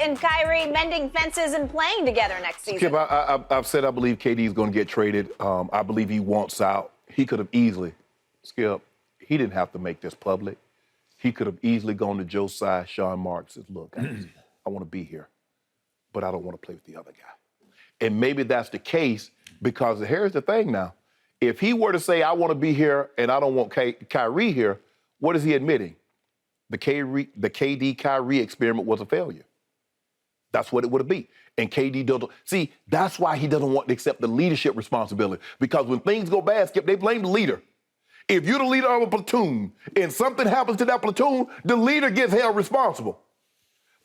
and Kyrie mending fences and playing together next season? Skip, I've said I believe KD is going to get traded. I believe he wants out. He could have easily, Skip, he didn't have to make this public. He could have easily gone to Joe's side, Sean Marks, said, look, guys, I want to be here, but I don't want to play with the other guy. And maybe that's the case because here's the thing now. If he were to say, I want to be here and I don't want Kyrie here, what is he admitting? The KD-Kyrie experiment was a failure. That's what it would be. And KD doesn't. See, that's why he doesn't want to accept the leadership responsibility. Because when things go bad, Skip, they blame the leader. If you're the leader of a platoon and something happens to that platoon, the leader gets held responsible.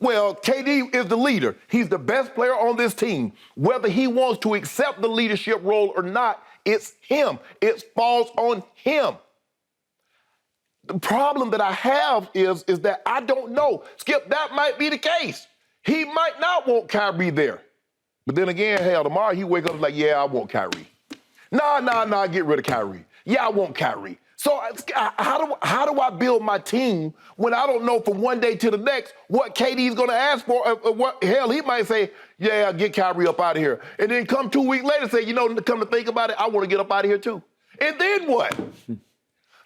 Well, KD is the leader. He's the best player on this team. Whether he wants to accept the leadership role or not, it's him. It falls on him. The problem that I have is that I don't know. Skip, that might be the case. He might not want Kyrie there. But then again, hell, tomorrow he wake up and like, yeah, I want Kyrie. Nah, get rid of Kyrie. Yeah, I want Kyrie. So how do I build my team when I don't know from one day to the next what KD's going to ask for? Hell, he might say, yeah, get Kyrie up out of here. And then come 2 weeks later say, come to think about it, I want to get up out of here too. And then what?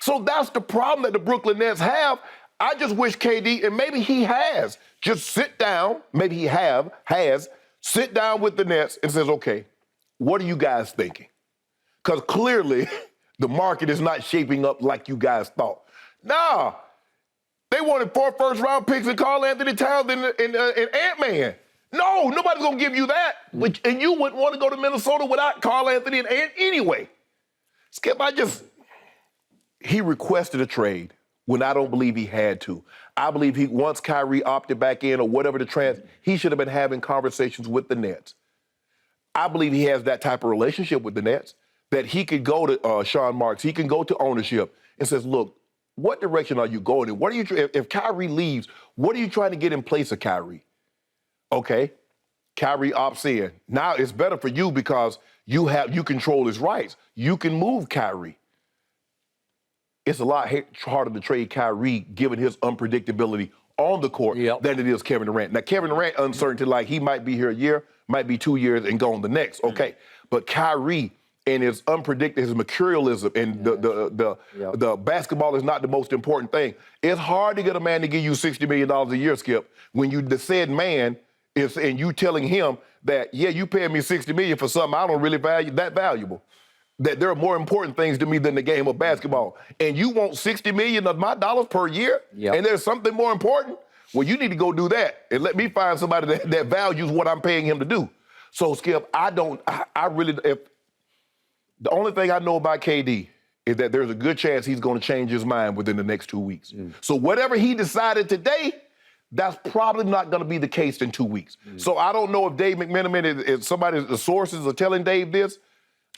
So that's the problem that the Brooklyn Nets have. I just wish KD, and maybe he has, just sit down, maybe he has, sit down with the Nets and says, okay, what are you guys thinking? Because clearly the market is not shaping up like you guys thought. Nah, they wanted 4 first-round picks and Karl Anthony Towns and Ant-Man. No, nobody's going to give you that. And you wouldn't want to go to Minnesota without Karl Anthony and Ant anyway. Skip, he requested a trade when I don't believe he had to. I believe once Kyrie opted back in or whatever he should have been having conversations with the Nets. I believe he has that type of relationship with the Nets that he could go to Sean Marks, he can go to ownership and says, look, what direction are you going in? What are you if Kyrie leaves, what are you trying to get in place of Kyrie? Okay, Kyrie opts in. Now it's better for you because you control his rights. You can move Kyrie. It's a lot harder to trade Kyrie given his unpredictability on the court than it is Kevin Durant. Now, Kevin Durant, uncertainty, like he might be here a year, might be 2 years and gone the next. Okay. But Kyrie and his unpredictable, his mercurialism and the basketball is not the most important thing. It's hard to get a man to give you $60 million a year, Skip, when the said man is, and you telling him that, yeah, you paying me $60 million for something I don't really value that valuable. That there are more important things to me than the game of basketball. And you want $60 million of my dollars per year? And there's something more important? Well, you need to go do that and let me find somebody that values what I'm paying him to do. So, Skip, the only thing I know about KD is that there's a good chance he's going to change his mind within the next 2 weeks. So whatever he decided today, that's probably not going to be the case in 2 weeks. So I don't know if Dave McMenamin, the sources are telling Dave this.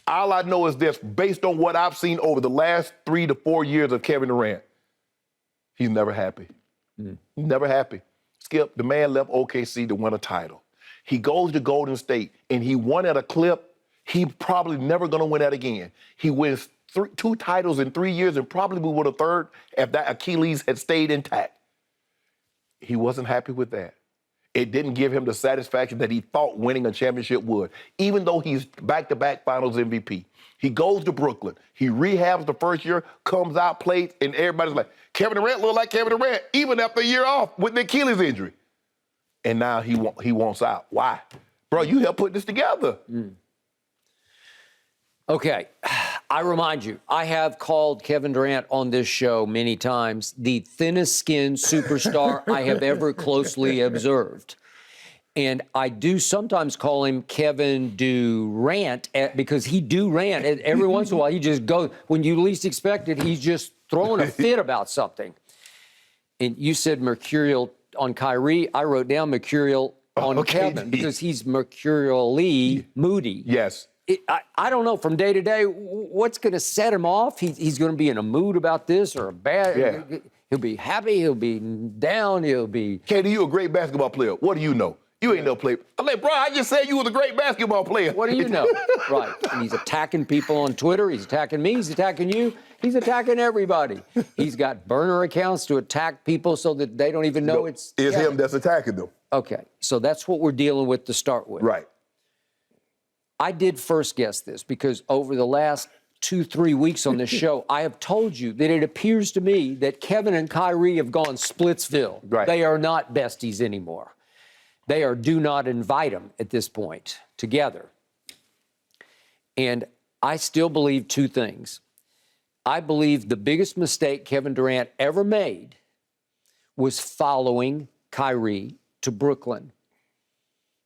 All I know is this, based on what I've seen over the last 3 to 4 years of Kevin Durant, he's never happy. He's never happy. Skip, the man left OKC to win a title. He goes to Golden State, and he won at a clip he probably never going to win that again. He wins 2 titles in 3 years and probably would have third if that Achilles had stayed intact. He wasn't happy with that. It didn't give him the satisfaction that he thought winning a championship would, even though he's back-to-back finals MVP. He goes to Brooklyn. He rehabs the first year, comes out, plays, and everybody's like, Kevin Durant look like Kevin Durant, even after a year off with the Achilles injury. And now he wants out. Why? Bro, you helped put this together. Okay, I remind you, I have called Kevin Durant on this show many times the thinnest skinned superstar I have ever closely observed. And I do sometimes call him Kevin Durant because he do rant. And every once in a while, he just goes, when you least expect it, he's just throwing a fit about something. And you said mercurial on Kyrie. I wrote down mercurial on Kevin because he's mercurially moody. Yes. I don't know, from day to day, what's going to set him off? He's going to be in a mood about this or a bad. Yeah. He'll be happy, he'll be down, he'll be... KD, you a great basketball player. What do you know? You ain't no player. I'm like, bro, I just said you was a great basketball player. What do you know? Right. And he's attacking people on Twitter. He's attacking me. He's attacking you. He's attacking everybody. He's got burner accounts to attack people so that they don't even know it's him that's attacking them. Okay. So that's what we're dealing with to start with. Right. I did first guess this because over the last 2-3 weeks on this show, I have told you that it appears to me that Kevin and Kyrie have gone Splitsville. Right. They are not besties anymore. They are do not invite them at this point together. And I still believe two things. I believe the biggest mistake Kevin Durant ever made was following Kyrie to Brooklyn.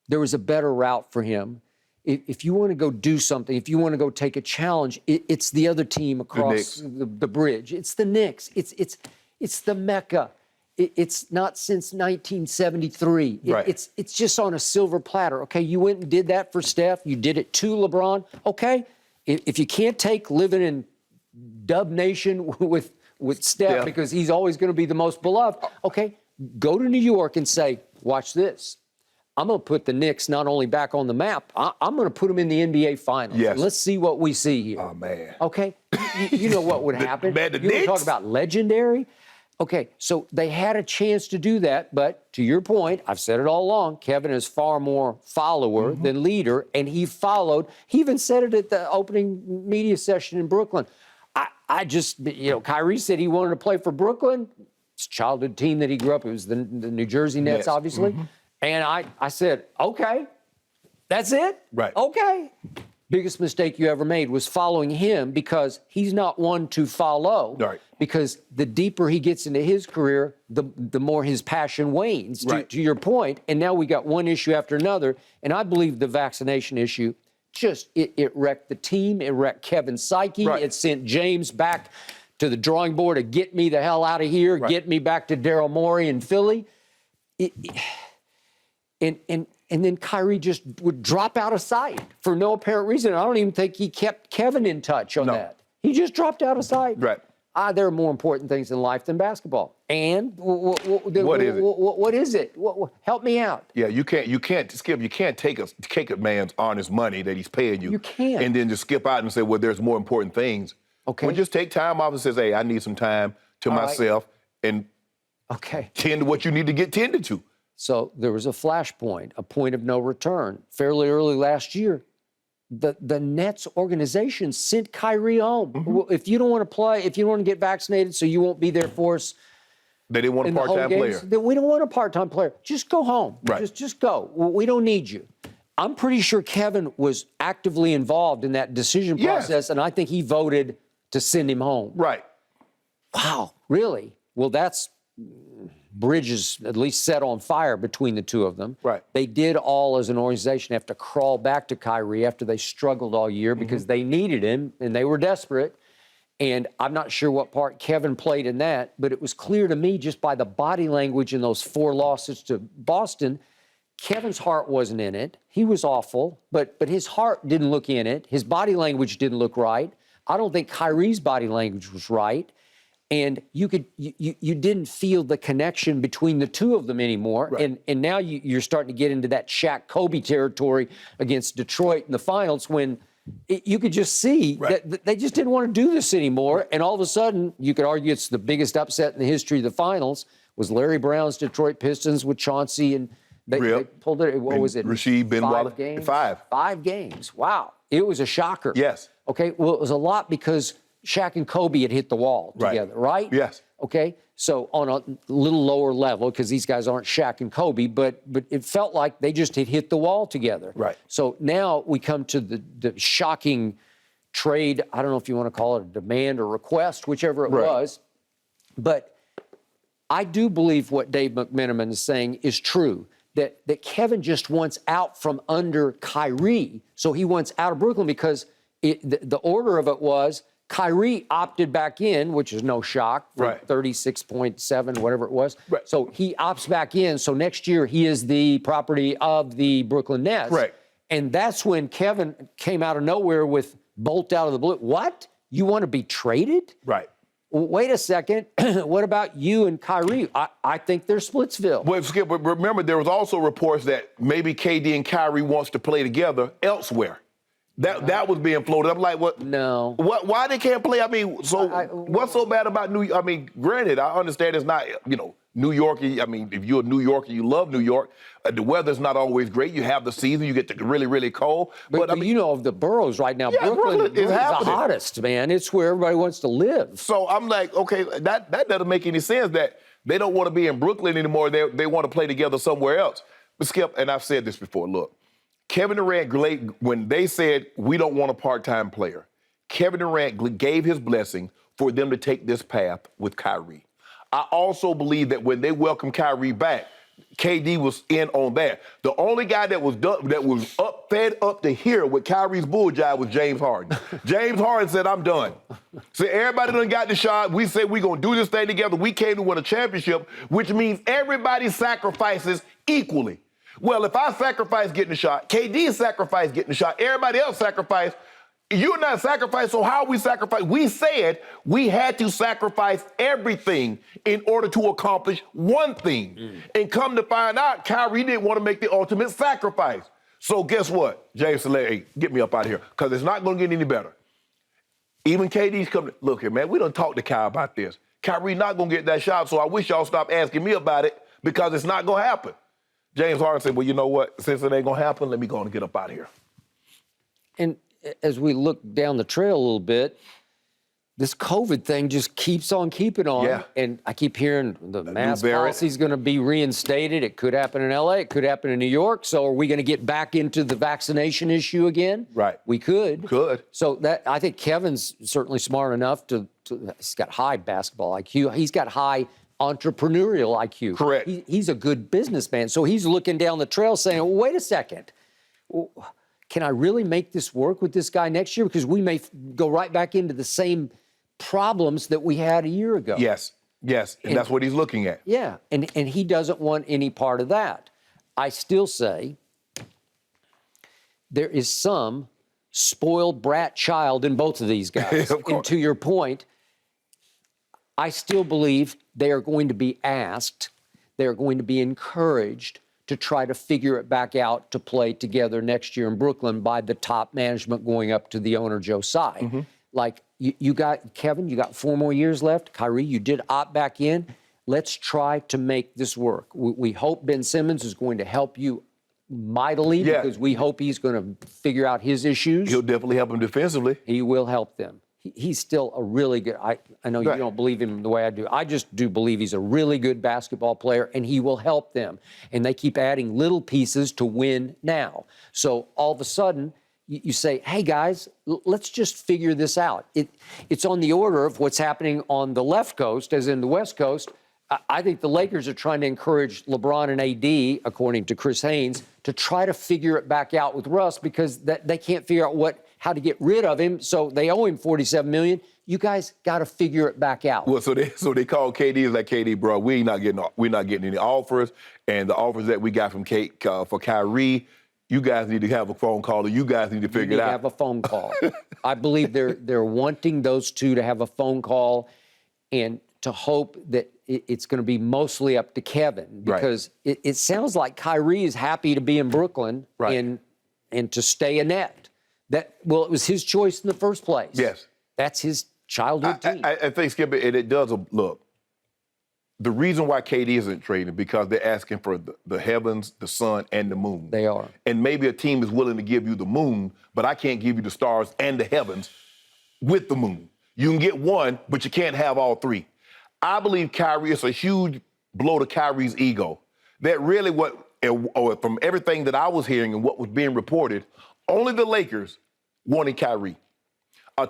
There was a better route for him. If you want to go do something, if you want to go take a challenge, it's the other team across the bridge. It's the Knicks. It's the Mecca. It's not since 1973. Right. It's just on a silver platter. Okay, you went and did that for Steph. You did it to LeBron. Okay, if you can't take living in Dub Nation with Steph because he's always going to be the most beloved, okay, go to New York and say, watch this. I'm going to put the Knicks not only back on the map, I'm going to put them in the NBA Finals. Yes. Let's see what we see here. Oh, man. Okay? You know what would happen. Man, the you want to Knicks? talk about legendary? Okay, so they had a chance to do that, but to your point, I've said it all along, Kevin is far more follower than leader, and he followed. He even said it at the opening media session in Brooklyn. I just, Kyrie said he wanted to play for Brooklyn. It's a childhood team that he grew up. It was the New Jersey Nets, obviously. And I said, okay, that's it? Right. Okay. Biggest mistake you ever made was following him because he's not one to follow. Right. Because the deeper he gets into his career, the more his passion wanes, Right. to your point. And now we got one issue after another. And I believe the vaccination issue it wrecked the team. It wrecked Kevin's psyche. Right. It sent James back to the drawing board to get me the hell out of here, get me back to Daryl Morey in Philly. And then Kyrie just would drop out of sight for no apparent reason. I don't even think he kept Kevin in touch on that. He just dropped out of sight. Right. There are more important things in life than basketball. And what is it? What is it? Help me out. Yeah, you can't skip. You can't take a man's honest money that he's paying you. You can't. And then just skip out and say, well, there's more important things. Okay. Well, just take time off and says, hey, I need some time to myself and tend to what you need to get tended to. So there was a flashpoint, a point of no return. Fairly early last year, the Nets organization sent Kyrie home. Well, if you don't want to play, if you don't want to get vaccinated so you won't be there for us. They didn't want a part-time player. Then we don't want a part-time player. Just go home. Right. Just go. We don't need you. I'm pretty sure Kevin was actively involved in that decision process, and I think he voted to send him home. Right. Wow, really? Well, that's bridges at least set on fire between the two of them. Right. They did all as an organization have to crawl back to Kyrie after they struggled all year because they needed him and they were desperate. And I'm not sure what part Kevin played in that, but it was clear to me just by the body language in those 4 losses to Boston, Kevin's heart wasn't in it. He was awful, but his heart didn't look in it. His body language didn't look right. I don't think Kyrie's body language was right. And you didn't feel the connection between the two of them anymore. Right. And now you're starting to get into that Shaq-Kobe territory against Detroit in the finals when you could just see that they just didn't want to do this anymore. Right. And all of a sudden, you could argue it's the biggest upset in the history of the finals was Larry Brown's Detroit Pistons with Chauncey. And they pulled it, what was it? Rasheed Ben 5 games? 5. 5 games. Wow. It was a shocker. Yes. Okay, well, it was a lot because Shaq and Kobe had hit the wall together, right? Yes. Okay, so on a little lower level, because these guys aren't Shaq and Kobe, but it felt like they just had hit the wall together. Right. So now we come to the shocking trade, I don't know if you want to call it a demand or request, whichever it was, but I do believe what Dave McMenamin is saying is true, that Kevin just wants out from under Kyrie, so he wants out of Brooklyn because the order of it was Kyrie opted back in, which is no shock, for 36.7, whatever it was. Right. So he opts back in. So next year he is the property of the Brooklyn Nets. Right. And that's when Kevin came out of nowhere with bolt out of the blue. What? You want to be traded? Right. wait a second. What about you and Kyrie? I think they're Splitsville. Well, Skip, but remember, there was also reports that maybe KD and Kyrie wants to play together elsewhere. That was being floated. I'm like, what? No. What? Why they can't play? I mean, so what's so bad about New York? I mean, granted, I understand it's not, New York. I mean, if you're a New Yorker, you love New York. The weather's not always great. You have the season. You get the really, really cold. But I mean, of the boroughs right now, Brooklyn is the hottest, man. It's where everybody wants to live. So I'm like, okay, that doesn't make any sense that they don't want to be in Brooklyn anymore. They want to play together somewhere else. But Skip, and I've said this before, look, Kevin Durant, when they said we don't want a part-time player, Kevin Durant gave his blessing for them to take this path with Kyrie. I also believe that when they welcomed Kyrie back, KD was in on that. The only guy that was fed up to here with Kyrie's bull jive was James Harden. James Harden said, I'm done. So everybody done got the shot. We said we're going to do this thing together. We came to win a championship, which means everybody sacrifices equally. Well, if I sacrifice getting the shot, KD sacrifice getting the shot, everybody else sacrifice. You're not sacrificing, so how we sacrifice? We said we had to sacrifice everything in order to accomplish one thing. And come to find out, Kyrie didn't want to make the ultimate sacrifice. So guess what? James said, hey, get me up out of here, because it's not going to get any better. Even KD's coming, look here, man, we done talked to Kyrie about this. Kyrie not going to get that shot, so I wish y'all stop asking me about it, because it's not going to happen. James Harden said, well, you know what? Since it ain't going to happen, let me go and get up out of here. And as we look down the trail a little bit, this COVID thing just keeps on keeping on. Yeah. And I keep hearing the mask policy is going to be reinstated. It could happen in LA. It could happen in New York. So are we going to get back into the vaccination issue again? Right. We could. Could. So I think Kevin's certainly smart enough he's got high basketball IQ. He's got high entrepreneurial IQ. Correct. He's a good businessman. So he's looking down the trail saying, well, wait a second. Can I really make this work with this guy next year? Because we may go right back into the same problems that we had a year ago. Yes. And that's what he's looking at. Yeah, and he doesn't want any part of that. I still say there is some spoiled brat child in both of these guys. And to your point, I still believe they are going to be asked, they are going to be encouraged to try to figure it back out to play together next year in Brooklyn by the top management going up to the owner, Joe Tsai. Mm-hmm. Like, you got, Kevin, you got 4 more years left. Kyrie, you did opt back in. Let's try to make this work. We hope Ben Simmons is going to help you mightily because we hope he's going to figure out his issues. He'll definitely help him defensively. He will help them. He's still a really good, I know you don't believe him the way I do. I just do believe he's a really good basketball player, and he will help them. And they keep adding little pieces to win now. So all of a sudden, you say, hey, guys, let's just figure this out. It's on the order of what's happening on the left coast, as in the West Coast. I think the Lakers are trying to encourage LeBron and AD, according to Chris Haynes, to try to figure it back out with Russ because they can't figure out how to get rid of him. So they owe him $47 million. You guys got to figure it back out. Well, so they call KD, like, KD, bro, we're not getting any offers, and the offers that we got from for Kyrie, you guys need to have a phone call, or you guys need to figure it out. Have a phone call. I believe they're wanting those two to have a phone call, and to hope that it's going to be mostly up to Kevin, because it sounds like Kyrie is happy to be in Brooklyn and to stay a net. It was his choice in the first place. Yes. That's his childhood team. I think, Skip, it does look. The reason why KD isn't trading because they're asking for the heavens, the sun, and the moon. They are. And maybe a team is willing to give you the moon, but I can't give you the stars and the heavens with the moon. You can get one, but you can't have all three. I believe Kyrie is a huge blow to Kyrie's ego. That really from everything that I was hearing and what was being reported, only the Lakers wanted Kyrie.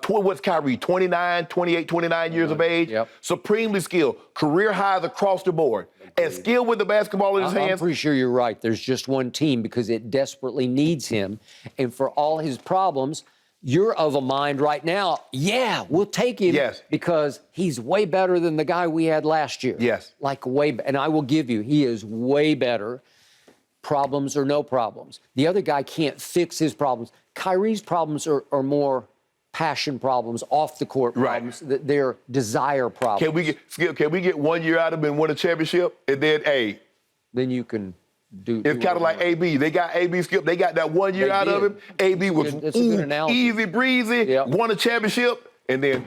What's Kyrie, 28, 29 years of age? Yep. Supremely skilled, career highs across the board. As skilled with the basketball in his hands. I'm pretty sure you're right. There's just one team because it desperately needs him. And for all his problems, you're of a mind right now, we'll take him because he's way better than the guy we had last year. Yes. And I will give you, he is way better. Problems or no problems. The other guy can't fix his problems. Kyrie's problems are more passion problems, off the court Right. problems, they're desire problems. Can we get 1 year out of him and win a championship? And then, hey, Then you can do. it's kind of like AB. They got AB Skip. They got that 1 year They out of did. him. AB was That's a good analogy. easy breezy, Yep. won a championship, and then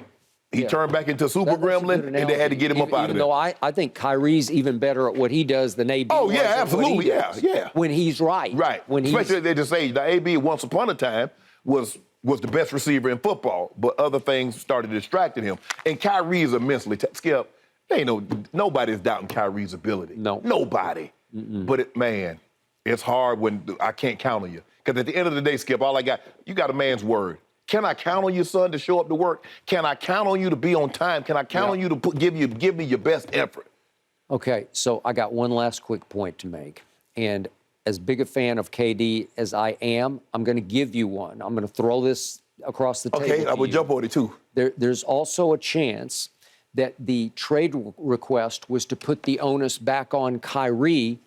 he Yeah. turned back into Super That's a Gremlin, good and they had to get him up analogy. out of Even though there. I think Kyrie's even better at what he does than AB. Oh, was yeah, at what he absolutely. Yeah, does. yeah. When he's right. Right. When he's Especially at this age. Now, AB, once upon a time, was the best receiver in football, but other things started distracting him. And Kyrie is immensely Skip. Nobody's doubting Kyrie's ability. No. Nobody. But man, it's hard when I can't count on you. Because at the end of the day, Skip, all I got, you got a man's word. Can I count on you, son, to show up to work? Can I count on you to be on time? Can I count on you to give me your best effort? Okay, so I got one last quick point to make. And as big a fan of KD as I am, I'm going to give you one. I'm going to throw this across the table. Okay, I to would you. jump on it too. There's also a chance that the trade request was to put the onus back on Kyrie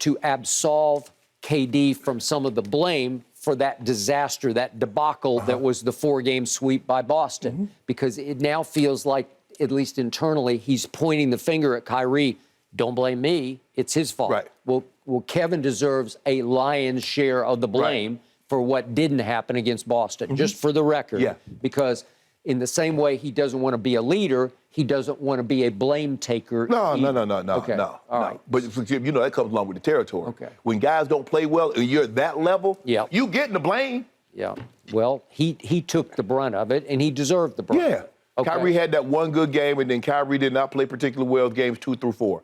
to absolve KD from some of the blame for that disaster, that debacle that was the 4-game sweep by Boston. Because it now feels like, at least internally, he's pointing the finger at Kyrie. Don't blame me. It's his fault. Right. Well, Kevin deserves a lion's share of the blame for what didn't happen against Boston, just for the record. Yeah. Because in the same way he doesn't want to be a leader, he doesn't want to be a blame taker. No. Okay. No. All right. But that comes along with the territory. Okay. When guys don't play well and you're at that level, Yeah. you getting the blame. Yeah. Well, he took the brunt of it, and he deserved the brunt. Yeah. Okay. Kyrie had that one good game, and then Kyrie did not play particularly well games 2 through 4.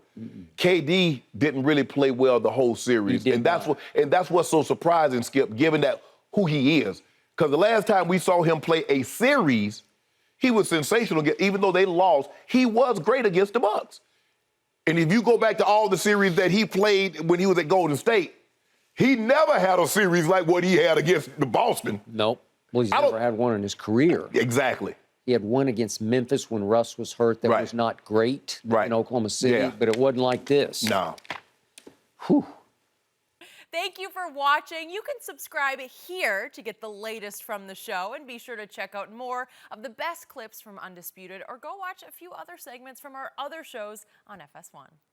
KD didn't really play well the whole series, He did and that's not. what's so surprising, Skip, given that who he is. Because the last time we saw him play a series, he was sensational. Even though they lost, he was great against the Bucks. And if you go back to all the series that he played when he was at Golden State, he never had a series like what he had against the Boston. Nope. Well, he's I never don't- had one in his career. Exactly. He had one against Memphis when Russ was hurt that Right. was not great Right. in Oklahoma City, Yeah. but it wasn't like this. No. Whew. Thank you for watching. You can subscribe here to get the latest from the show, and be sure to check out more of the best clips from Undisputed, or go watch a few other segments from our other shows on FS1.